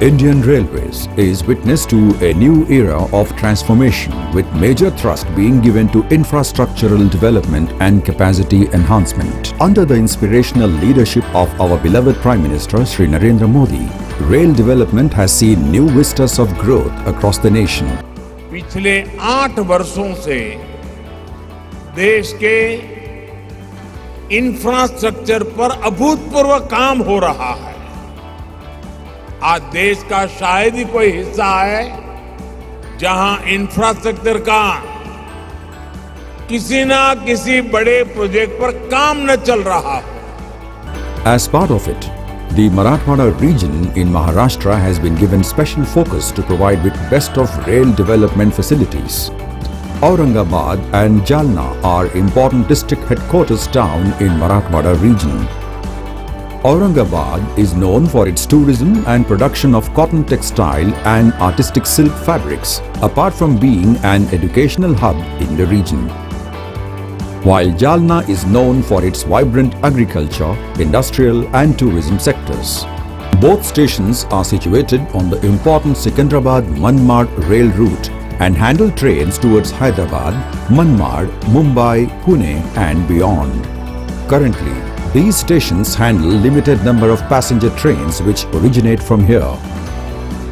Indian Railways is witness to a new era of transformation, with major thrust being given to infrastructural development and capacity enhancement. Under the inspirational leadership of our beloved Prime Minister Shri Narendra Modi, rail development has seen new vistas of growth across the nation. पिछले 8 वर्षों से देश के infrastructure पर अभूतपूर्व काम हो रहा है। आज देश का शायद ही कोई हिस्सा है जहां इंफ्रास्ट्रक्चर का किसी ना किसी बड़े प्रोजेक्ट पर काम न चल रहा हो। As part of it, the Marathwada region in Maharashtra has been given special focus to provide with best of rail development facilities. Aurangabad and Jalna are important district headquarters town in Marathwada region. Aurangabad is known for its tourism and production of cotton textile and artistic silk fabrics, apart from being an educational hub in the region. While Jalna is known for its vibrant agriculture, industrial and tourism sectors. Both stations are situated on the important Secunderabad-Manmad rail route and handle trains towards Hyderabad, Manmad, Mumbai, Pune and beyond. Currently, these stations handle limited number of passenger trains which originate from here.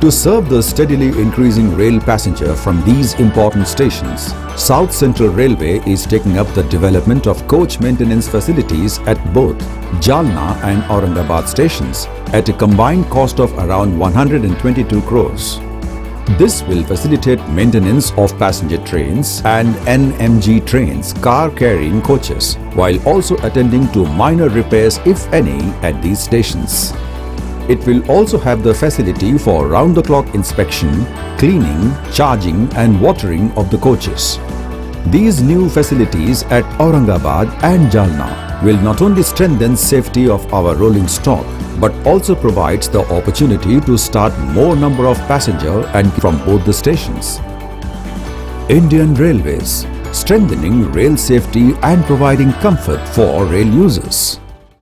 To serve the steadily increasing rail passenger from these important stations, South Central Railway is taking up the development of coach maintenance facilities at both Jalna and Aurangabad stations at a combined cost of around 122 crores. This will facilitate maintenance of passenger trains and NMG trains, car-carrying coaches, while also attending to minor repairs, if any, at these stations. It will also have the facility for round-the-clock inspection, cleaning, charging and watering of the coaches. These new facilities at Aurangabad and Jalna will not only strengthen safety of our rolling stock, but also provides the opportunity to start more number of passenger and from both the stations. Indian Railways, strengthening rail safety and providing comfort for rail users.